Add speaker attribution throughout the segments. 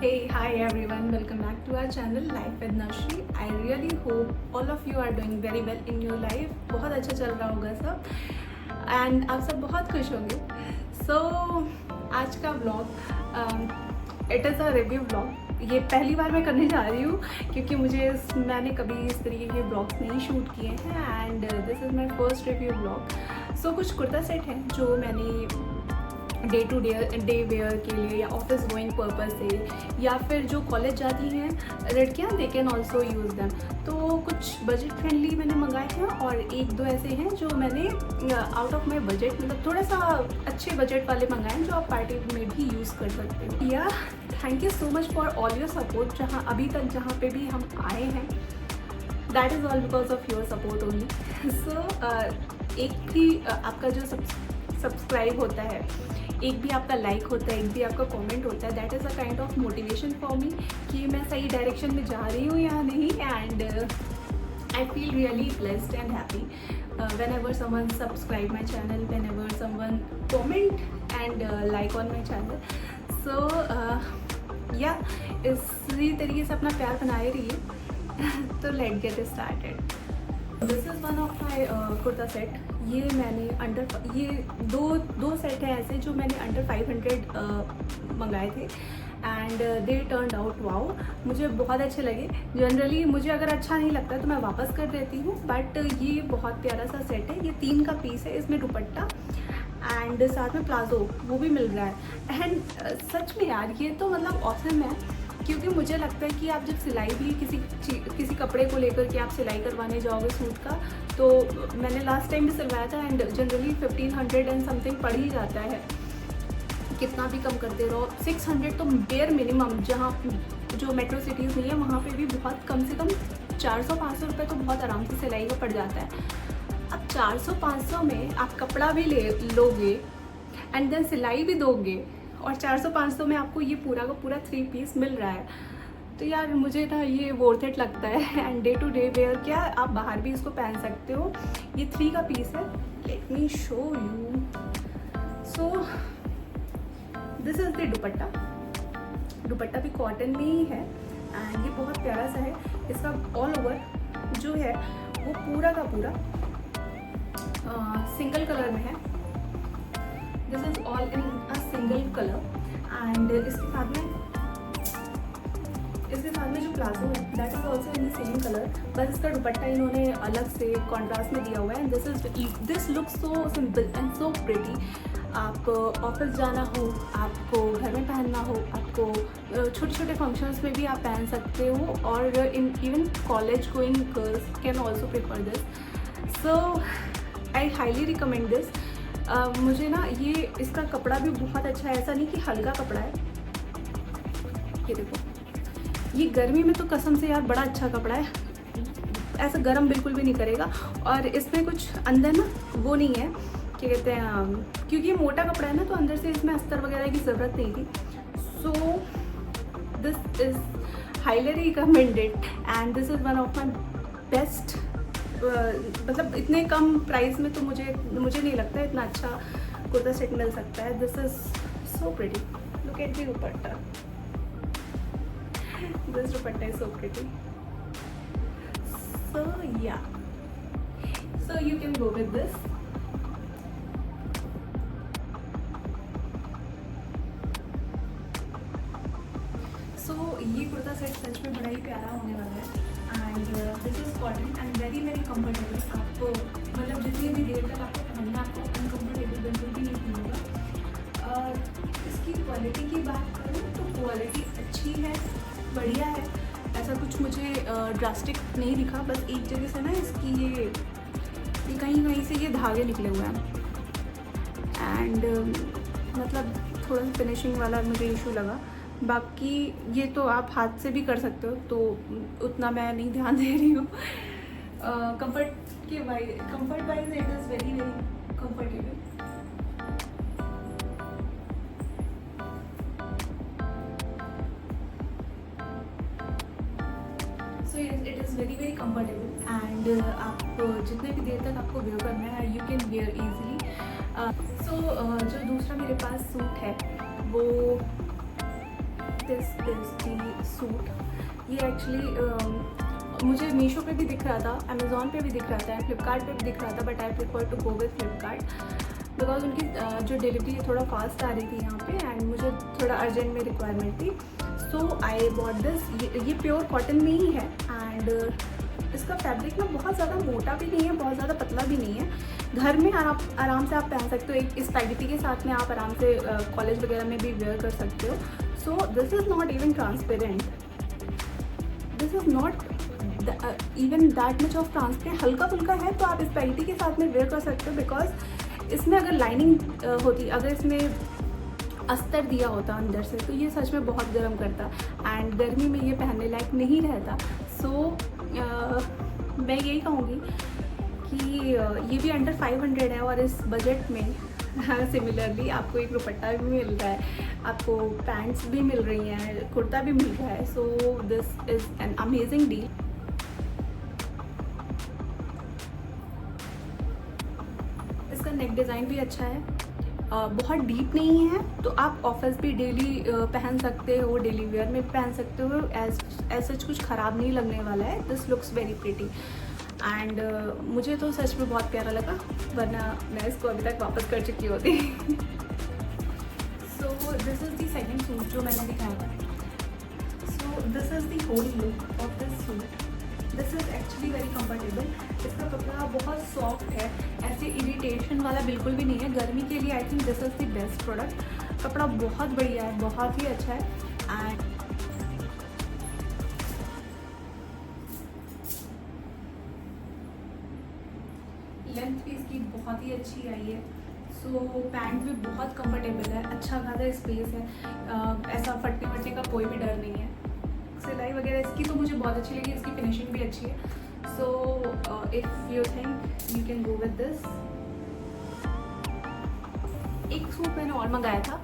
Speaker 1: Hey, hi everyone, welcome back to our channel Life with Nashri. I really hope all of you are doing very well in your life. बहुत अच्छा चल रहा होगा सब and आप सब बहुत खुश होंगे. So आज का vlog it is a review vlog. ये पहली बार मैं करने जा रही हूँ क्योंकि मैंने कभी इस तरीके के ब्लॉग्स नहीं शूट किए हैं and this is my first review blog. So कुछ कुर्ता सेट हैं जो मैंने डे टू डे वेयर के लिए या ऑफिस गोइंग पर्पस से या फिर जो कॉलेज जाती हैं लड़कियां they can also use them. तो कुछ बजट फ्रेंडली मैंने मंगाए हैं और एक दो ऐसे हैं जो मैंने आउट ऑफ माई बजट मतलब थोड़ा सा अच्छे बजट वाले मंगाए हैं जो आप पार्टी में भी यूज़ कर सकते हो. Yeah thank you so much for all your support. अभी तक जहाँ पे भी हम आए हैं that is all because of your support only. So एक भी आपका जो सब्सक्राइब होता है, एक भी आपका लाइक होता है, एक भी आपका कमेंट होता है, that is a kind of motivation for मी कि मैं सही डायरेक्शन में जा रही हूँ या नहीं. And I feel really blessed and happy whenever someone subscribe my channel, whenever someone comment and like on my channel. So yeah इसी तरीके से अपना प्यार बनाए रहिए. तो let get started. This is one of my kurta set. ये मैंने ये दो सेट है ऐसे जो मैंने अंडर 500 मंगाए थे and they turned out wow. मुझे बहुत अच्छे लगे. जनरली मुझे अगर अच्छा नहीं लगता तो मैं वापस कर देती हूँ, बट ये बहुत प्यारा सा सेट है. ये 3 का पीस है. इसमें दुपट्टा एंड साथ में प्लाजो वो भी मिल रहा है. एंड सच में यार ये तो मतलब ऑसम है क्योंकि मुझे लगता है कि आप जब सिलाई भी किसी कपड़े को लेकर के आप सिलाई करवाने जाओगे सूट का, तो मैंने लास्ट टाइम भी सिलवाया था एंड जनरली 1500 एंड समथिंग पड़ ही जाता है. कितना भी कम करते रहो 600 तो बेयर मिनिमम. जहाँ जो मेट्रो सिटीज़ नहीं है वहाँ पे भी बहुत कम से कम 400-500 रुपये तो बहुत आराम से सिलाई का पड़ जाता है. अब 400-500 में आप कपड़ा भी लोगे एंड देन सिलाई भी दोगे और 400-500 में आपको ये पूरा का पूरा 3 पीस मिल रहा है. तो यार मुझे ना ये वर्थ इट लगता है. And day to day wear क्या आप बाहर भी इसको पहन सकते हो. ये 3 का पीस है. Let me show you. So this is the दुपट्टा. दुपट्टा भी कॉटन में ही है एंड ये बहुत प्यारा सा है. इसका ऑल ओवर जो है वो पूरा का पूरा सिंगल कलर में है. This is all in a single colour and इसके साथ में जो प्लाजो है that is also in the same colour, बस इसका दुपट्टा इन्होंने अलग से कॉन्ट्रास्ट में दिया हुआ है. This look so simple and so pretty. आप ऑफिस जाना हो, आपको घर में पहनना हो, आपको छोटे छोटे फंक्शंस में भी आप पहन सकते हो और even college going girls can also prefer this. So I highly recommend this. मुझे ना ये इसका कपड़ा भी बहुत अच्छा है. ऐसा नहीं कि हल्का कपड़ा है. ये देखो, ये गर्मी में तो कसम से यार बड़ा अच्छा कपड़ा है. ऐसा गर्म बिल्कुल भी नहीं करेगा. और इसमें कुछ अंदर ना वो नहीं है क्या कहते हैं, क्योंकि ये मोटा कपड़ा है ना तो अंदर से इसमें अस्तर वगैरह की ज़रूरत नहीं थी. सो this is highly recommended and this is one of my best. मतलब इतने कम प्राइस में तो मुझे नहीं लगता इतना अच्छा कुर्ता सेट मिल सकता है. This is so pretty. Look at the dupatta. This dupatta is so pretty. So yeah, so you can go with this. So ये कुर्ता सेट सच में बड़ा ही प्यारा होने वाला है and this is cotton and very very comfortable. आपको मतलब जितनी भी देर तक आपको पहनना आपको अनकम्फर्टेबल बिल्कुल भी नहीं फील होगा. और इसकी क्वालिटी की बात करूँ तो क्वालिटी अच्छी है, बढ़िया है. ऐसा कुछ मुझे ड्रास्टिक नहीं दिखा. बस एक जगह से ना इसकी ये कहीं से ये धागे निकले हुए हैं एंड मतलब थोड़ा फिनिशिंग वाला मुझे इशू लगा. बाकी ये तो आप हाथ से भी कर सकते हो तो उतना मैं नहीं ध्यान दे रही हूँ. Comfort wise it is very very comfortable. So it is very very comfortable and आप जितने भी देर तक आपको वेयर करना है यू कैन वेयर ईजिली. सो जो दूसरा मेरे पास सूट है वो दिस इज़ दी सूट। ये एक्चुअली मुझे मीशो पे भी दिख रहा था, अमेज़ॉन पे भी दिख रहा था, फ्लिपकार्ट पे भी दिख रहा था, but I prefer to go with Flipkart because उनकी जो डिलीवरी है थोड़ा फास्ट आ रही थी यहाँ पे, एंड मुझे थोड़ा अर्जेंट में रिक्वायरमेंट थी। सो आई बॉट दिस। ये प्योर कॉटन में ही है, एंड इसका फैब्रिक ना बहुत ज़्यादा मोटा भी नहीं है, बहुत ज़्यादा पतला भी नहीं है। घर में आराम से आप पहन सकते हो। एक स्पाइगेटी के साथ में आप आराम से कॉलेज वगैरह में भी वेयर कर सकते हो। सो this is not even transparent, this is not even that much of transparent. हल्का फुल्का है तो आप स्पाइगेटी के साथ में वेयर कर सकते हो, बिकॉज इसमें अगर लाइनिंग होती, अगर इसमें अस्तर दिया होता अंदर से, तो ये सच में बहुत गर्म करता, एंड गर्मी में ये पहनने लायक नहीं रहता। सो मैं यही कहूँगी कि ये भी अंडर 500 है, और इस बजट में सिमिलरली आपको एक दुपट्टा भी मिल रहा है, आपको पैंट्स भी मिल रही हैं, कुर्ता भी मिल रहा है। सो this is an amazing deal. इसका नेक डिज़ाइन भी अच्छा है, बहुत डीप नहीं है, तो आप ऑफिस भी डेली पहन सकते हो, डेली वेयर में भी पहन सकते हो। एज सच कुछ ख़राब नहीं लगने वाला है। This looks very pretty, and मुझे तो सच में बहुत प्यारा लगा, वरना मैं इसको अभी तक वापस कर चुकी होती। So this is the second suit जो मैंने दिखाया था। So this is the whole look of this suit. This is actually very comfortable. इसका कपड़ा बहुत सॉफ्ट है, ऐसे इरिटेशन वाला बिल्कुल भी नहीं है। गर्मी के लिए I think this is the best product. कपड़ा बहुत बढ़िया है, बहुत ही अच्छा है, एंड लेंथ भी इसकी बहुत ही अच्छी आई है। सो पैंट भी बहुत कंफर्टेबल है, अच्छा खासा स्पेस है, ऐसा फटने वटने का कोई भी डर नहीं है। सिलाई वगैरह इसकी तो मुझे बहुत अच्छी लगी, इसकी फिनिशिंग भी अच्छी है। So if you think you can go with this. एक सूट मैंने और मंगाया था,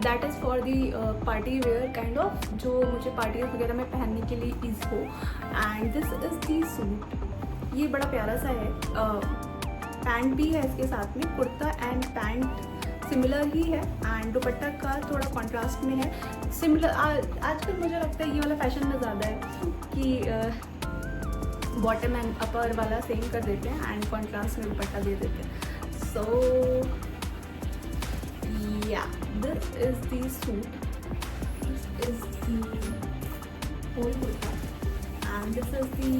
Speaker 1: that is for the party wear kind of, जो मुझे पार्टीज वगैरह में पहनने के लिए ईज हो, and this is the suit. ये बड़ा प्यारा सा है, पैंट भी है इसके साथ में, कुर्ता एंड पैंट सिमिलर ही है, एंड दुपट्टा का थोड़ा कॉन्ट्रास्ट में है। सिमिलर आजकल मुझे लगता है ये वाला फैशन में ज़्यादा है कि बॉटम एंड अपर वाला सेम कर देते हैं एंड कॉन्ट्रास्ट में दुपट्टा दे देते हैं। So yeah this is the suit, this is the whole kurta, and this is the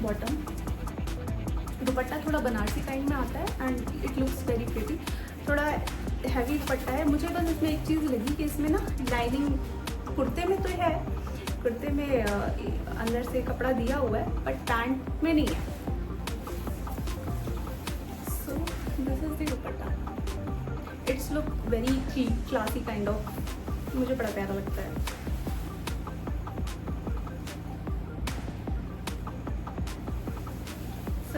Speaker 1: bottom. Dupatta थोड़ा बनारसी टाइप में आता है, and it looks very pretty. थोड़ा हैवी दुपट्टा है। मुझे बस इसमें एक चीज़ लगी कि इसमें ना लाइनिंग कुर्ते में तो है, कुर्ते में अंदर से कपड़ा दिया हुआ है, बट पैंट में नहीं है। So this is the dupatta. It's look very classy kind of, मुझे बड़ा प्यारा लगता है।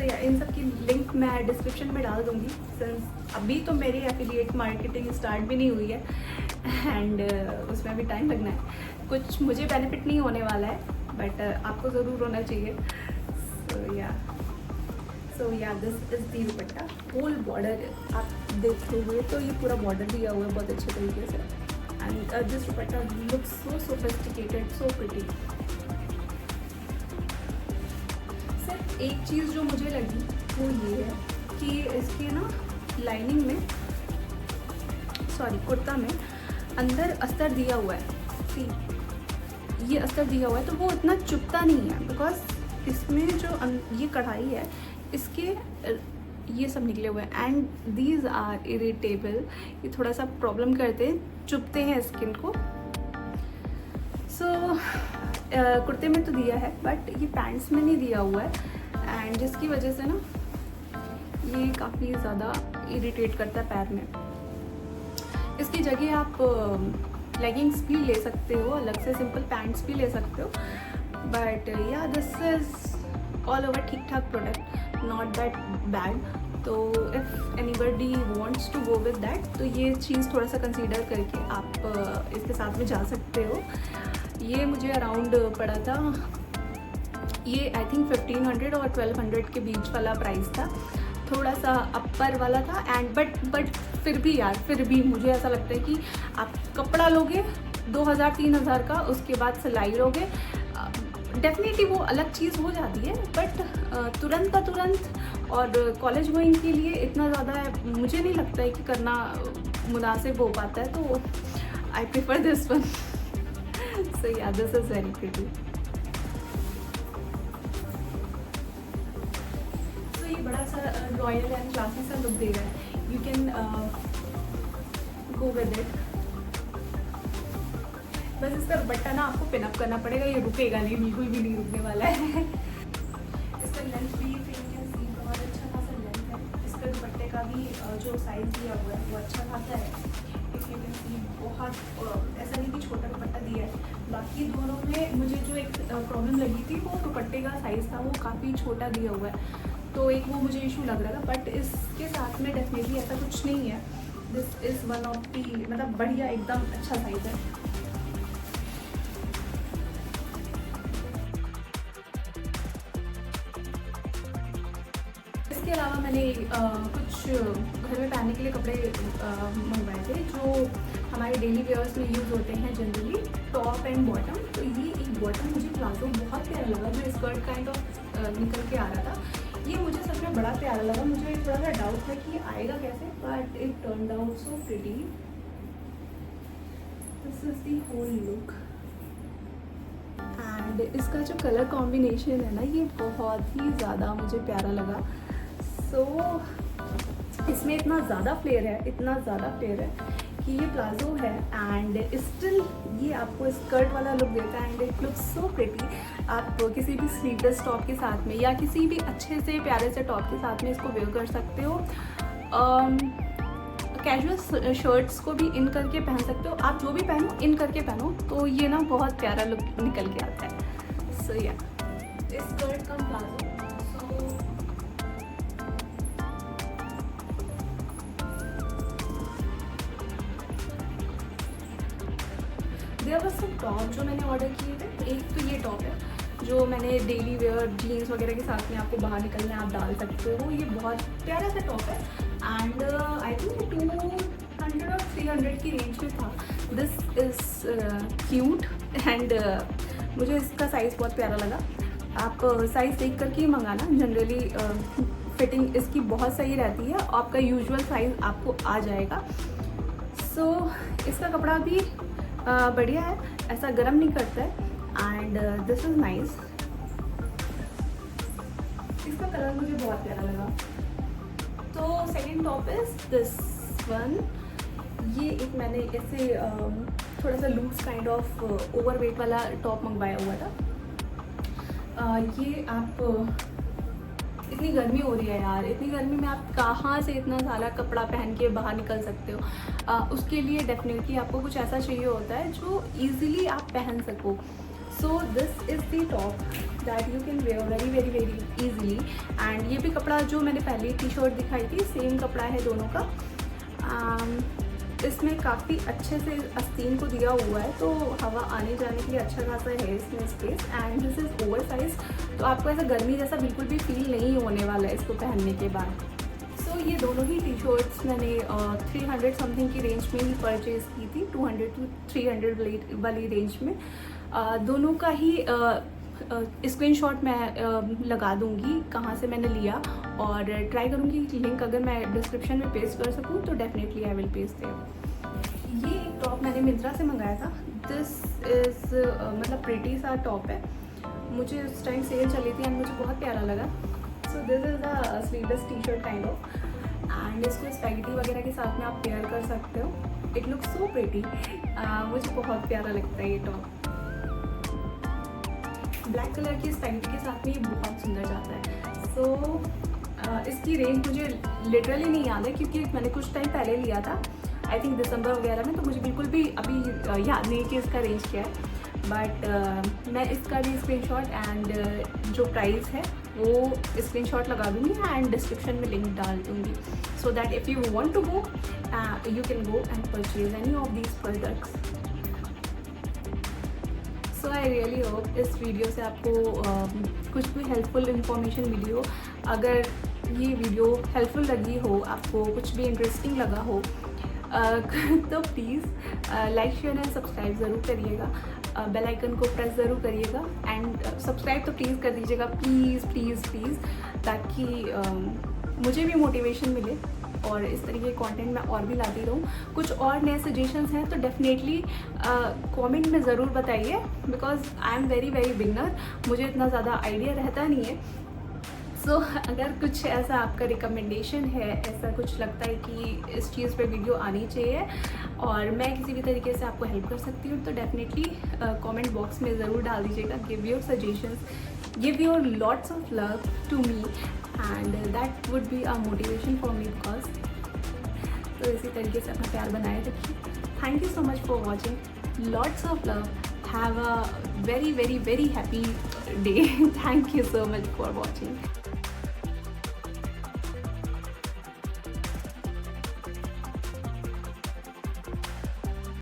Speaker 1: या इन सब की लिंक मैं डिस्क्रिप्शन में डाल दूँगी, सिंस अभी तो मेरी एफिलिएट मार्केटिंग स्टार्ट भी नहीं हुई है, एंड उसमें भी टाइम लगना है। कुछ मुझे बेनिफिट नहीं होने वाला है, बट आपको ज़रूर होना चाहिए। So yeah this is the dupatta. Whole border आप देखते हुए तो ये पूरा बॉर्डर दिया हुआ है बहुत अच्छे तरीके से, and this dupatta looks so sophisticated, so pretty. एक चीज़ जो मुझे लगी वो ये है कि इसके ना लाइनिंग में, सॉरी कुर्ता में अंदर अस्तर दिया हुआ है, ये अस्तर दिया हुआ है, तो वो इतना चुभता नहीं है, बिकॉज इसमें जो ये कढ़ाई है इसके ये सब निकले हुए हैं, एंड दीज आर इरिटेबल। ये थोड़ा सा प्रॉब्लम करते हैं, चुभते हैं स्किन को। सो कुर्ते में तो दिया है, बट ये पैंट्स में नहीं दिया हुआ है, एंड जिसकी वजह से ना ये काफ़ी ज़्यादा इरिटेट करता है पैर में। इसकी जगह आप लेगिंग्स भी ले सकते हो, अलग से सिंपल पैंट्स भी ले सकते हो, बट या दिस इज़ ऑल ओवर ठीक ठाक प्रोडक्ट, नॉट दैट बैड। तो if anybody wants to go with that, तो ये चीज़ थोड़ा सा कंसीडर करके आप इसके साथ में जा सकते हो। ये मुझे अराउंड पड़ा था, ये आई थिंक 1500 और 1200 के बीच वाला प्राइस था, थोड़ा सा अपर वाला था, एंड बट फिर भी यार, फिर भी मुझे ऐसा लगता है कि आप कपड़ा लोगे 2000-3000 का, उसके बाद सिलाई लोगे डेफिनेटली वो अलग चीज़ हो जाती है, बट तुरंत का तुरंत और कॉलेज गोइंग के लिए इतना ज़्यादा मुझे नहीं लगता है कि करना मुनासिब हो पाता है, तो I prefer this one. So yeah, this is very pretty. तो ये बड़ा सा रॉयल एंड क्लासी सा लुक दे रहा है, you can go with it. बस इसका दुपट्टा ना आपको पिन अप करना पड़ेगा, ये रुकेगा नहीं, बिल्कुल भी नहीं रुकने वाला है। इसका लेंथ भी बहुत अच्छा खासा लेंथ है। इसका दुपट्टे का भी जो साइज़ दिया हुआ है वो अच्छा खासा है। बहुत ऐसा नहीं कि छोटा दुपट्टा दिया है। बाकी दोनों में मुझे जो एक प्रॉब्लम लगी थी वो दुपट्टे का साइज़ था, वो काफ़ी छोटा दिया हुआ है, तो एक वो मुझे इशू लग रहा था। बट इसके साथ में डेफिनेटली ऐसा कुछ नहीं है। This is one of the, मतलब बढ़िया, एकदम अच्छा साइज़ है। इसके अलावा मैंने कुछ घर में पहनने के लिए कपड़े मंगवाए थे जो हमारे डेली वेयर्स में यूज़ होते हैं जनरली, टॉप एंड बॉटम। तो ये एक बॉटम मुझे प्लाजो बहुत प्यारा लगा, जो स्कर्ट काइंड ऑफ निकल के आ रहा था, ये मुझे सच में बड़ा प्यारा लगा। मुझे थोड़ा सा डाउट था कि आएगा कैसे, but it turned out so pretty. This is the whole look and इसका जो कलर कॉम्बिनेशन है ना, ये बहुत ही ज़्यादा मुझे प्यारा लगा। सो इसमें इतना ज़्यादा फ्लेयर है, इतना ज़्यादा फ्लेयर है कि ये प्लाजो है एंड स्टिल ये आपको स्कर्ट वाला लुक देता है and it looks so pretty. आप किसी भी स्लीवलेस टॉप के साथ में या किसी भी अच्छे से प्यारे से टॉप के साथ में इसको वेयर कर सकते हो। कैजुअल शर्ट्स को भी इन करके पहन सकते हो, आप जो भी पहनो इन करके पहनो, तो ये ना बहुत प्यारा लुक निकल के आता है। So yeah, skirt cum palazzo. There was some top जो मैंने ऑर्डर किए थे। एक तो ये टॉप है जो मैंने डेली वेयर जीन्स वगैरह के साथ में आपको बाहर निकलने आप डाल सकते हो, ये बहुत प्यारा सा टॉप है एंड आई थिंक 200 और 300 की रेंज में था। दिस इज़ क्यूट एंड मुझे इसका साइज़ बहुत प्यारा लगा। आप साइज़ देख करके ही मंगाना, जनरली फिटिंग इसकी बहुत सही रहती है, आपका यूजुअल साइज़ आपको आ जाएगा। सो इसका कपड़ा भी बढ़िया है, ऐसा गर्म नहीं करता है एंड दिस इज़ नाइस। इसका कलर मुझे बहुत प्यारा लगा। तो second top is this one. ये एक मैंने ऐसे थोड़ा सा लूज काइंड ऑफ ओवरवेट वाला टॉप मंगवाया हुआ था। ये आप इतनी गर्मी हो रही है यार, इतनी गर्मी में आप कहाँ से इतना सारा कपड़ा पहन के बाहर निकल सकते हो। उसके लिए डेफिनेटली आपको कुछ ऐसा चाहिए होता है जो इजीली आप पहन सको। सो this is the top that you can wear very very very easily and ये भी कपड़ा जो मैंने पहले टी शर्ट दिखाई थी सेम कपड़ा है दोनों का। इसमें काफ़ी अच्छे से आस्तीन को दिया हुआ है, तो हवा आने जाने के लिए अच्छा खासा है इसमें space and this is over size, तो आपको ऐसा गर्मी जैसा बिल्कुल भी फील नहीं होने वाला है इसको पहनने के बाद। सो ये दोनों ही टी शर्ट्स मैंने 300 समथिंग की रेंज में ही परचेज़ की थी, 200 to 300 वाली रेंज में। दोनों का ही स्क्रीनशॉट मैं लगा दूंगी कहाँ से मैंने लिया और ट्राई करूँगी लिंक अगर मैं डिस्क्रिप्शन में पेस्ट कर सकूँ तो definitely I will paste there. ये एक टॉप मैंने मिंत्रा से मंगाया था। दिस इज़ मतलब प्रिटी सा टॉप है, मुझे उस टाइम सेल चली थी एंड मुझे बहुत प्यारा लगा। सो this is a sleeveless T shirt kind of and इसको स्पैगेटी वगैरह के साथ में आप पेयर कर सकते हो। इट लुक्स सो प्रिटी, मुझे बहुत प्यारा लगता है ये टॉप। ब्लैक कलर की स्पैगेटी के साथ में ये बहुत सुंदर जाता है। सो इसकी रेंज मुझे लिटरली नहीं याद है क्योंकि मैंने कुछ टाइम पहले लिया था, आई थिंक दिसंबर वगैरह में, तो मुझे बिल्कुल भी अभी याद नहीं कि इसका रेंज क्या है। बट मैं इसका भी स्क्रीनशॉट एंड जो प्राइस है वो स्क्रीनशॉट लगा दूँगी एंड डिस्क्रिप्शन में लिंक डाल दूँगी, so that if you want to go you can go and purchase any of these products. So I really hope इस वीडियो से आपको कुछ भी हेल्पफुल इन्फॉर्मेशन मिली हो। अगर ये वीडियो हेल्पफुल लगी हो, आपको कुछ भी इंटरेस्टिंग लगा हो, तो please like share and subscribe ज़रूर करिएगा, बेल आइकन को प्रेस ज़रूर करिएगा एंड सब्सक्राइब तो प्लीज़ कर दीजिएगा, प्लीज़ प्लीज़ प्लीज़, ताकि मुझे भी मोटिवेशन मिले और इस तरीके के कंटेंट मैं और भी लाती रहूँ। कुछ और नए सजेशंस हैं तो डेफिनेटली कमेंट में ज़रूर बताइए, because I am very beginner, मुझे इतना ज़्यादा आइडिया रहता नहीं है। सो अगर कुछ ऐसा आपका रिकमेंडेशन है, ऐसा कुछ लगता है कि इस चीज़ पे वीडियो आनी चाहिए और मैं किसी भी तरीके से आपको हेल्प कर सकती हूँ, तो डेफिनेटली कमेंट बॉक्स में ज़रूर डाल दीजिएगा। Give your suggestions, give your lots of love to me and that would be a motivation for me because. तो इसी तरीके से अपना प्यार बनाए रखिए। Thank you so much for watching, lots of love, have a very happy day. Thank you so much for watching.